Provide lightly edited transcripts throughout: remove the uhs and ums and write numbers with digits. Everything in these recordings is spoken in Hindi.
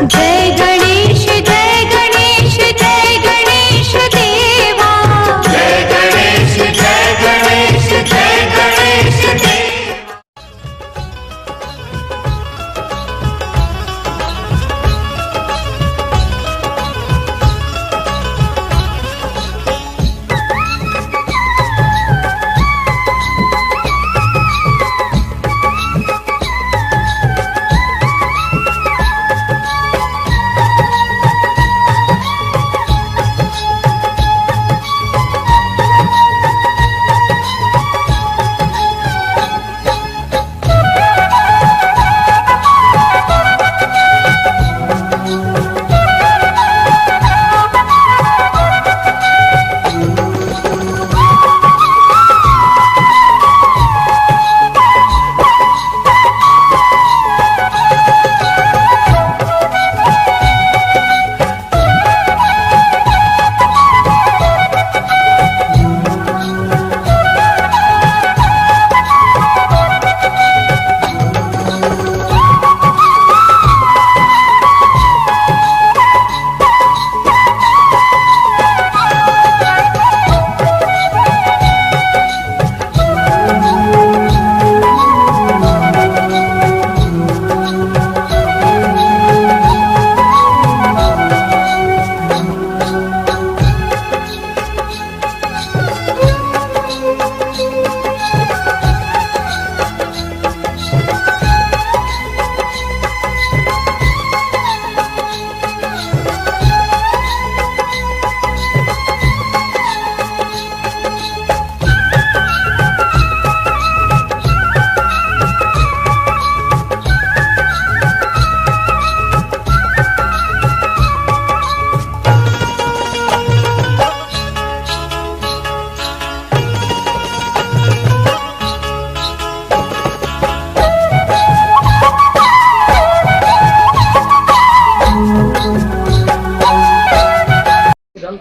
जय गणेश जय गणेश जय गणेश देवा। जय गणेश जय गणेश जय गणेश देवा।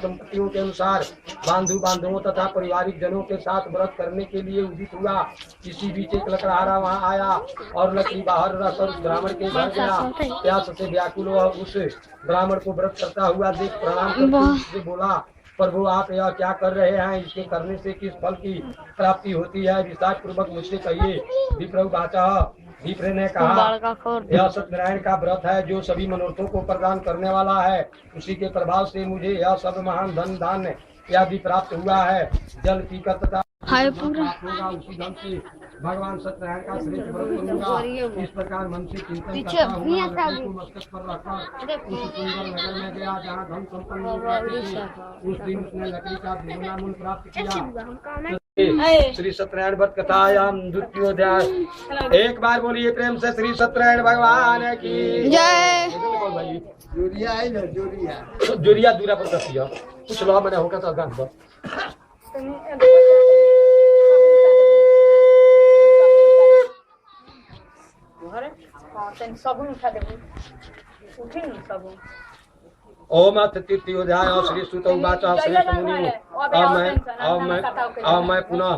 संपत्तियों के अनुसार बांधु बांधवों तथा पारिवारिक जनों के साथ व्रत करने के लिए उदित हुआ। इसी बीच एक लकड़हारा वहां आया और लकड़ी बाहर रखकर उस ब्राह्मण के घर गया। प्यास से व्याकुल हुआ उस ब्राह्मण को व्रत करता हुआ देख प्रणाम करके उससे बोला, प्रभु आप यह क्या कर रहे हैं? इसके करने से किस फल की प्राप्ति होती है? विस्तार पूर्वक मुझसे कहिए। विप्रवाचः, विप्र ने कहा, यह सत्यनारायण का व्रत है जो सभी मनोरथों को प्रदान करने वाला है। उसी के प्रभाव से मुझे यह सब महान धन धान्य इत्यादि प्राप्त हुआ है। जल पीकर तथा होगा उसी धन से भगवान सत्यनारायण का श्रेष्ठ व्रत करूंगा। इस प्रकार मन से चिंतन करता हुआ लकड़ी को मस्तक पर रखकर उस सुंदर नगर में गया जहाँ धन संपन्न लोग रहते थे। उस दिन उसने लकड़ी का दुगना मूल्य प्राप्त किया। श्री सत्यनारायण व्रत कथायाम द्वितीयोध्याय। एक बार बोलिए प्रेम से श्री सत्यनारायण भगवान की जय। जोरिया है ना, जोरिया जोरिया दूरा पर दसिया कुछ लो मैंने होगा तो गान पर ओम अथ तृतीयोध्याय श्री सुत उवाच श्रेष्ठ मुनि। अब मैं पुनः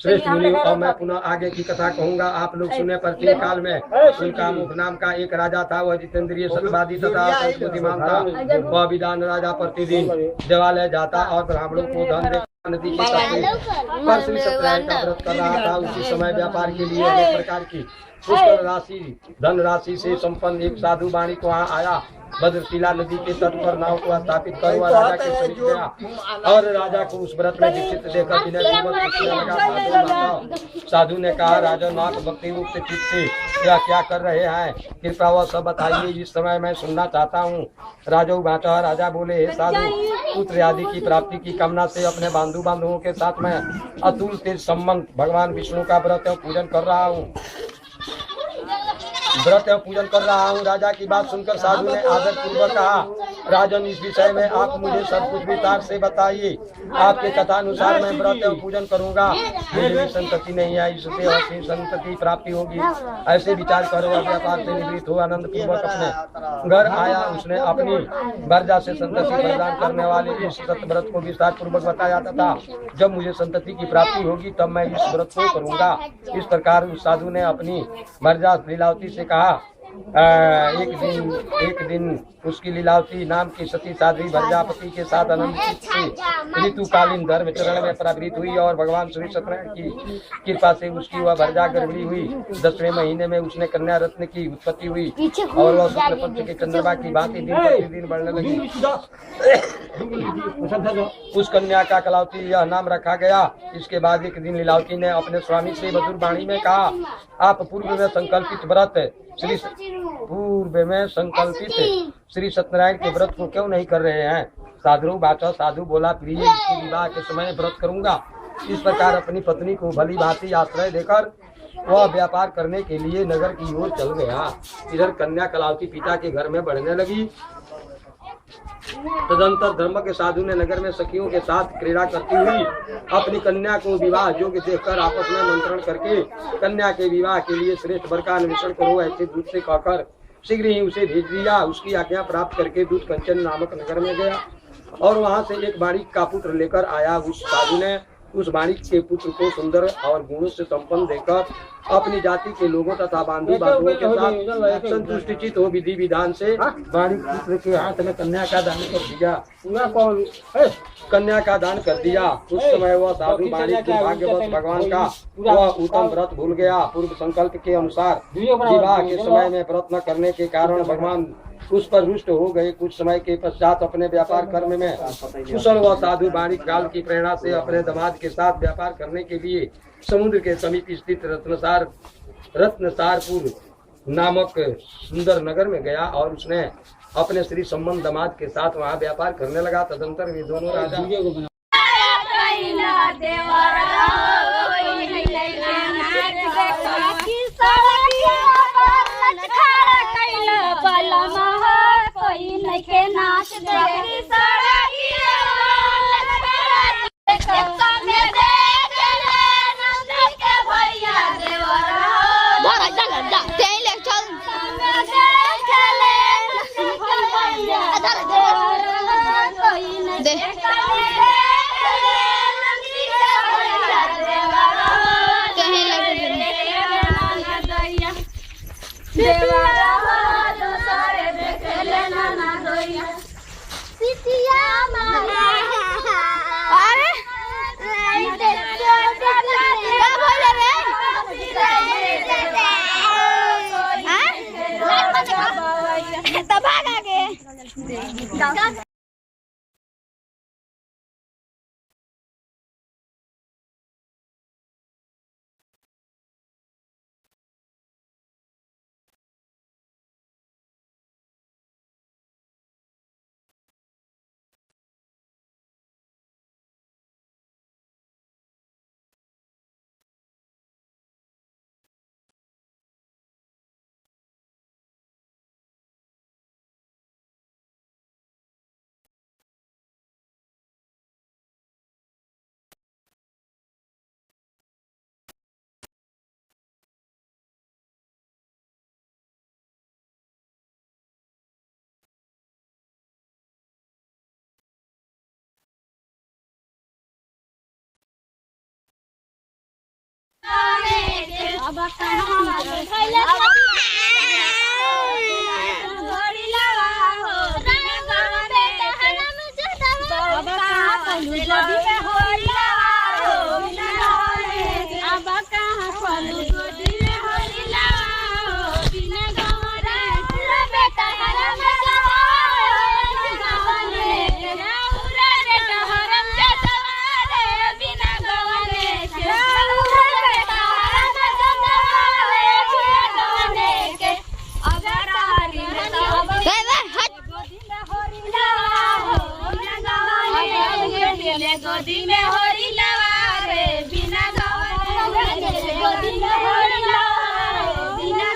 श्रेष्ठ मुनि और मैं पुनः आगे की कथा कहूँगा। आप लोग सुने। प्रत्येक काल में उल्कामुख नाम का एक राजा था। वह जितेंद्रिय सत्यवादी तथा बुद्धिमान था। वह विद्वान राजा प्रतिदिन देवालय जाता और ब्राह्मणों को धन देता। नदी के तट पर श्री सत्यनारायण का व्रत कर रहा था। उसी समय व्यापार के लिए अनेक प्रकार की पुष्कर राशि धन राशि से संपन्न एक साधु वाणिक वहाँ आया। भद्रशिला नदी के तट पर नाव को स्थापित कर वह राजा के समीप गया और राजा को उस व्रत में दीक्षित देकर विनयपूर्वक पूछने लगा। साधु ने कहा, राजन आप भक्ति मुक्त चित्त से यह क्या कर रहे हैं? कृपया वह सब बताइए, इस समय मैं सुनना चाहता हूँ। राजा राजा बोले, हे साधु, पुत्र आदि की प्राप्ति की कामना से अपने बांधु बांधवों के साथ मैं अतुल तेज संबंध भगवान विष्णु का व्रत एवं पूजन कर रहा हूँ। राजा की बात सुनकर साधु ने आदर पूर्वक कहा, राजन, इस विषय में आप मुझे सब कुछ विस्तार से बताइए। आपके कथा अनुसार मैं व्रत और पूजन करूंगा, मेरी संतति नहीं आई, इससे अवश्य संतति प्राप्ति होगी। ऐसे विचार कर वह व्यापार से निवृत्त हो आनंद पूर्वक अपने घर आया। उसने अपनी वर्जा से संतति प्रदान करने वाले इस सत्य व्रत को विस्तार पूर्वक बताया तथा जब मुझे संतति की प्राप्ति होगी तब मैं इस व्रत को करूंगा। इस प्रकार उस साधु ने अपनी वर्जा लीलावती से कहा। एक दिन उसकी लीलावती नाम की सती साध्वी प्रजापति के साथ आनंद से ऋतुकालीन धर्म चरण में प्रवृत्त हुई और भगवान श्री सत्यनारायण की कृपा से उसकी वह वर्जा गर्भिणी हुई। 10वें महीने में उसने कन्या रत्न की उत्पत्ति हुई और वह शुक्ल पक्ष के चंद्रमा की भांति दिन प्रतिदिन बढ़ने लगी। उस कन्या का कलावती यह नाम रखा गया। इसके बाद एक दिन लीलावती ने अपने स्वामी से मधुर वाणी में कहा, आप पूर्व में संकल्पित श्री सत्यनारायण के व्रत को क्यों नहीं कर रहे हैं? साधु बाचा साधु बोला, प्रिय इसके विवाह के समय व्रत करूंगा। इस प्रकार अपनी पत्नी को भली भांति आश्रय देकर वह व्यापार करने के लिए नगर की ओर चल गया। इधर कन्या कलावती पिता के घर में बढ़ने लगी। तदंतर धर्म के साधु ने नगर में सखियों के साथ क्रीड़ा करती हुई अपनी कन्या को विवाह योग्य देखकर आपस में मंत्रण करके कन्या के विवाह के लिए श्रेष्ठ वर का अन्वेषण करो ऐसे दूत से कहकर शीघ्र ही उसे भेज दिया। उसकी आज्ञा प्राप्त करके दूत कंचन नामक नगर में गया और वहां से एक बाणिक का पुत्र लेकर आया। उस साधु ने उस बाणिक के पुत्र को सुंदर और गुणों से संपन्न देकर अपनी जाति के लोगों तथा बांधु बांधवों के साथ संतुष्टिचित हो विधि विधान से बाणिक पुत्र के हाथ में कन्या का दान कर दिया। उस समय वह साधु बाणिक दुर्भाग्यवश भगवान का वह उत्तम व्रत भूल गया। पूर्व संकल्प के अनुसार विवाह के समय में व्रत न करने के कारण भगवान उस पर रुष्ट हो गए। कुछ समय के पश्चात अपने व्यापार कर्म में कुशल व साधु बाणिक काल की प्रेरणा से अपने दामाद के साथ व्यापार करने के लिए समुद्र के समीप स्थित रत्नसारपुर नामक सुंदर नगर में गया और उसने अपने श्री संबंध दामाद के साथ वहां व्यापार करने लगा। तदंतर वे दोनों राजा गोदी में होरी लवा रे बिना गोदी में होरी लवा बिना।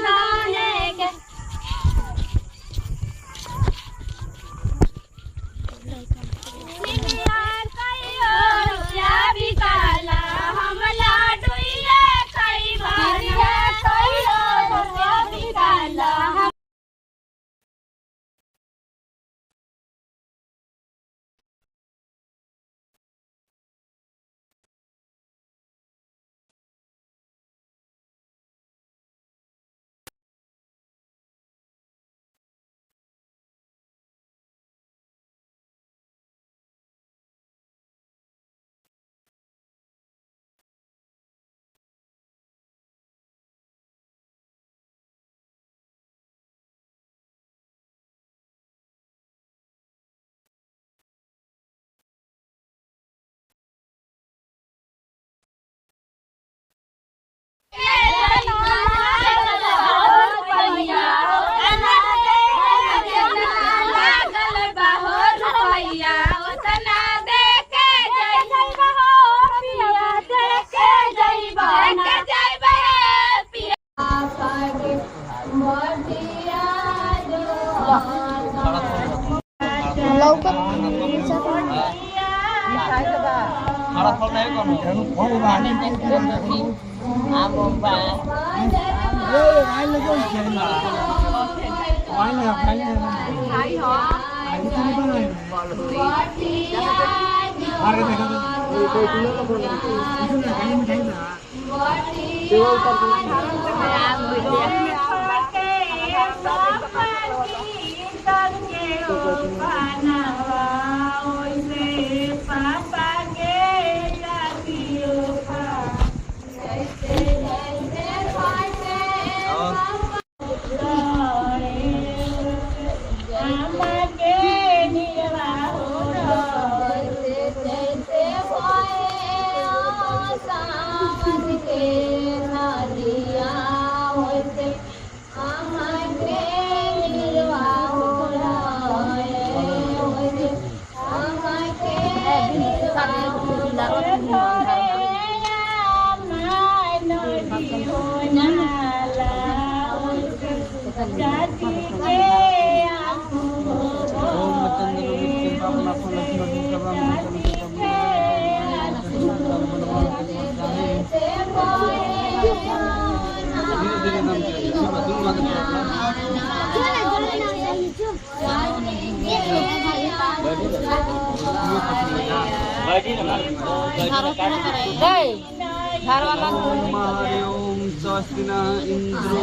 ओम स्वस्ति न इंद्रो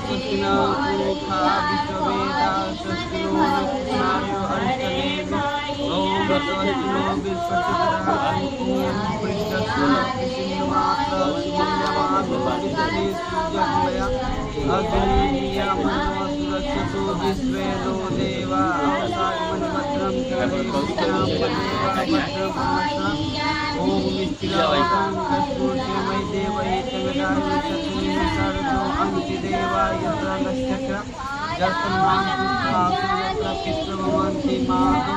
स्वस्ति न पूषा विश्ववेदा स्वस्ति नो नक्षत्रो अरिष्टनेमि ओम स्वस्ति नो बृहस्पतिर्मात्र अग्नियमनमसुरक्षतु विश्वेदो देवा अवसायमनिभद्रं ओम निश्चिलावतं कस्तूर्षमय देवये तगदाय चतुर्विध सर्वो अंति देवाय यत्र नश्चक्र जस्मां पुष्पासुरत्र पितृभवन्ति मातु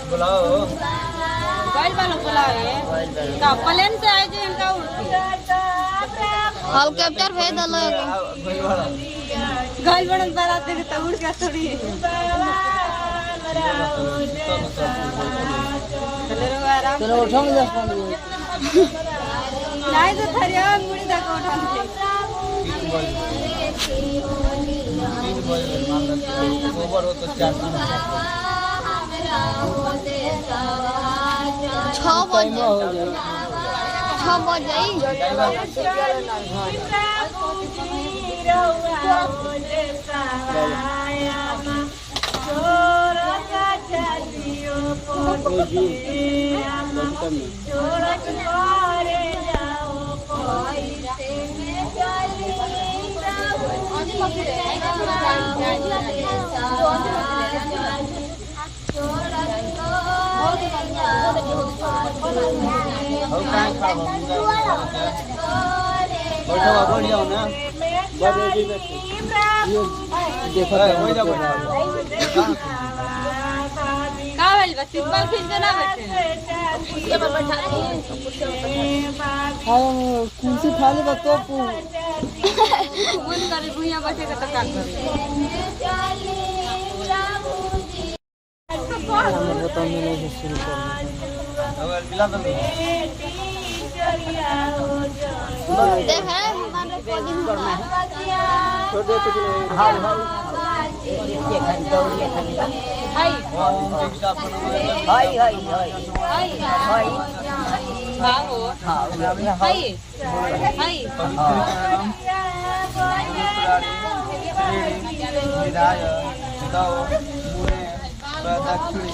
बुलाओ गैल वाला बुलाए का प्लेन से आए जे इनका हेलीकॉप्टर भेज दलो गैल बड़न बारात देखे त उड़ के थोड़ी चलो उठो ना नहीं तो थरिया मुड़ी तक उठा दे 3 बजे ओवर हो तो 4 बढ़िया ना कुर्सी खाली बतो मन करे भुइया बैठे के त का करे देख है हमारे पॉलिंग करना है छोड़ दे कुछ नहीं हां ये खाली दौड़िए खाली हाय हाय हाय हाय हाय हां हो हाय हाय विदाय दो मुने प्रदक्षिणी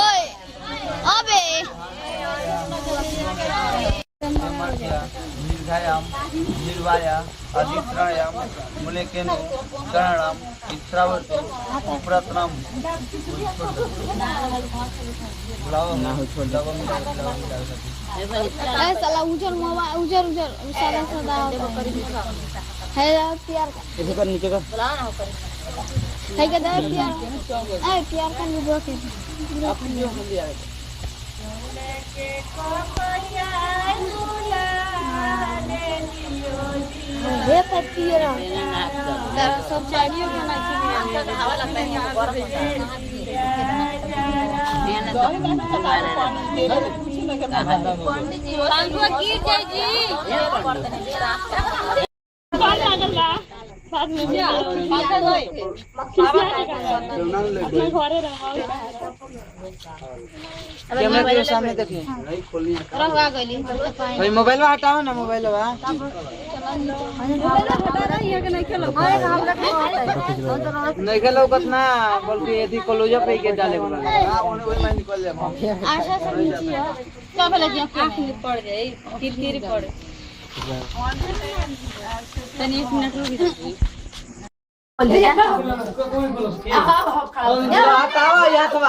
ओए अबे दीर्घायाम निर्वाया अधिश्रयाम मुलेकेनु शरणम इच्छावती प्रतनम बुलाओ ना हो छोड़ दो ए साला उजर मोबाइल उजर सादा सादा है प्यार का इसे कर नीचे का है के दे प्यार का वीडियो के ये पतिया तर सब चाहिए बना के हवा लगता है बर्फ पंडित जी सांगवा गिर जाए जी कौन लागल बा बाद में जा माथा धोई अपने घरे रहो कैमरा के सामने देखिए रहा गइली भाई मोबाइल हटाओ ना मोबाइल हटा रही है कि नहीं खेलो नहीं खेलो कितना बल्कि यदि कॉलेज पे के डाले बोला हां ओने में निकल जाए आशा से नीचे है क्या भले जी आंख में पड़ जाए किरकिरी पड़े तनी 1 मिनट रुक हटाओ या तो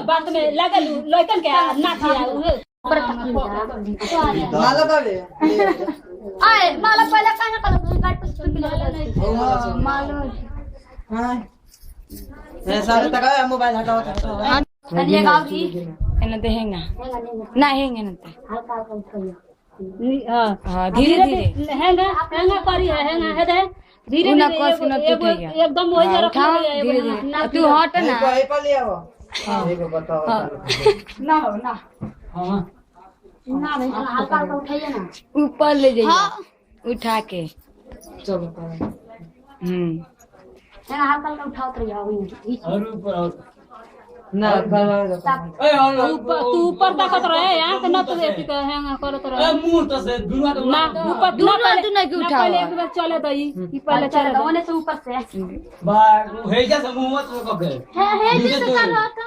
बात में लगल लइकन के नाची माला बाबे आए माला पहले काहे कर गाट पे माला हां ऐसा तक मोबाइल हटाओ ये गाँव जी एना देहेंगा ना हेंगे ना हां धीरे धीरे हेंगा करी हेंगा है दे धीरे धीरे एकदम वही जरा धीरे धीरे तू हट ना कोई पर ले आओ एक बताओ ना हो ना हां ना भाई हल्का हल्का उठाइए ना ऊपर ले जाइए उठा के चलो हल्का हल्का उठाओ तो जाओ और ऊपर ना ऊपर तू ऊपर ताकत रहे यार के न तो ऐसे कहेंगा करत रहे मुंह तो से दुनवा तो ना ऊपर तू नहीं कि उठा पहले एक बार चले दई ई पहले चले ओने से ऊपर से बा हे जा मुंह तो कके है जैसे कर रहा था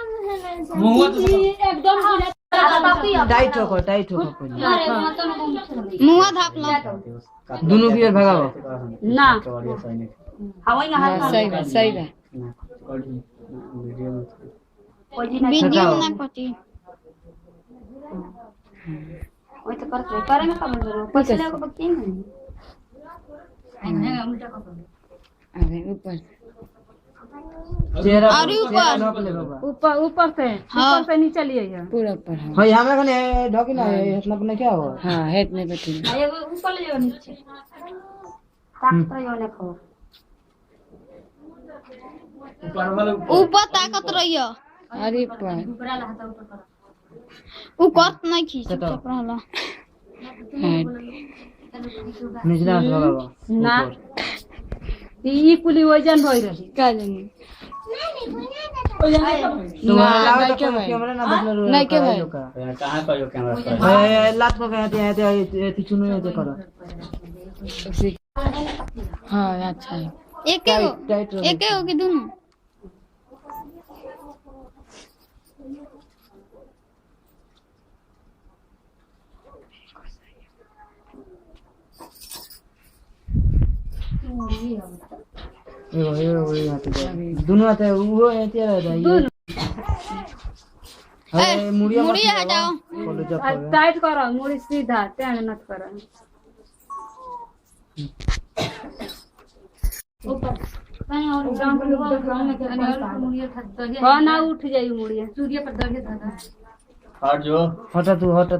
मुंह तो एकदम टाइट हो मुंह धाप लो दोनों की ओर भगाओ ना हवाई ना सही बात वीडियो ना पटी ओए तो करते करे में कम जरूर पछले को बत्ती नहीं अरे ऊपर चेहरा अरे ऊपर से नीचे लिए पूरा ऊपर हां हमरा कने ढोकी ना इतना अपने क्या हो हां हेड में बैठी एगो ऊपर ले जाओ नीचे ताकत रहियो ने खो ऊपर ताकत रहियो अरे पर ऊ करत नहीं खींच चुप रहला निचला लगाओ ना ई कुली वजन होई रही का जानी तुम्हारा कैमरा ना देखलो नहीं के भाई कहां कहियो कैमरा लात को कहते हैं ते चुनो ये करो हां अच्छा है एक हो कि दोनों दोनों आते वो ऐसे रहता है मुड़िया हटाओ टाइट करो मुड़ी सीधा टेढ़ मत करो ऊपर कहीं और गांव के लोग हां ना उठ जाई मुड़िया सूर्य पर दर्द था हट जो हटा तू हटा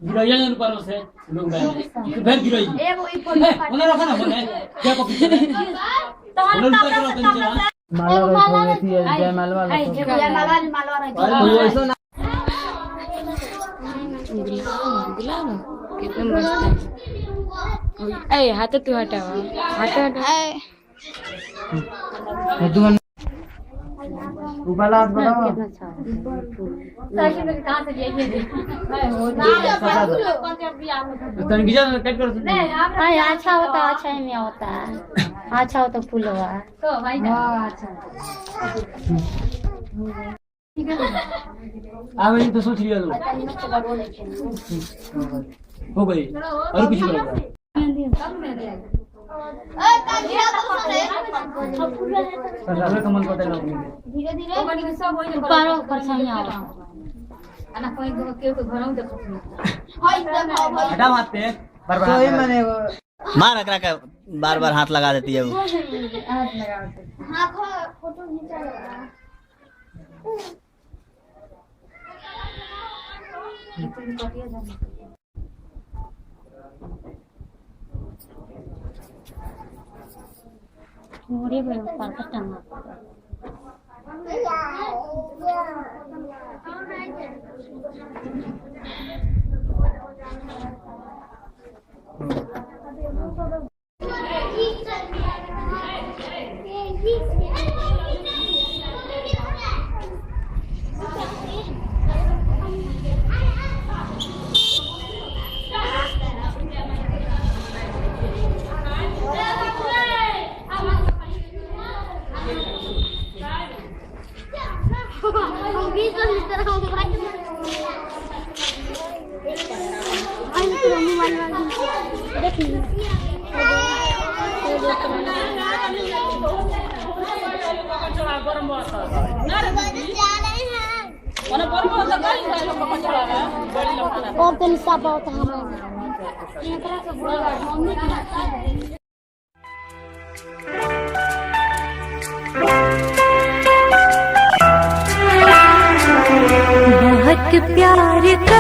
गिरैया न पर से लोग गए फिर गिरई एगो ई पर ओने रखा ना बोले क्या कॉपी माला रहती है जय मालवा मालवा रही कोई ऐसा ना कितना मस्त है ए हाथ तू हटावा हाथ हटा उबाला बताओ कहाँ से लिए अच्छा होता अच्छा ही में होता है अच्छा होता फूल हुआ तो भाई आगे तो सोच लिया हो गई और कुछ नहीं कमल बताए धीरे धीरे सब पारो परछाई आओ ana कोई दो के घरों देखो हटा मारते बार बार मार अकरा का बार बार हाथ लगा देती है वो हाँ फोटो खींचा मोरे बड़े ऊपर का टंगा और तो निशा बहुत बहुत प्यार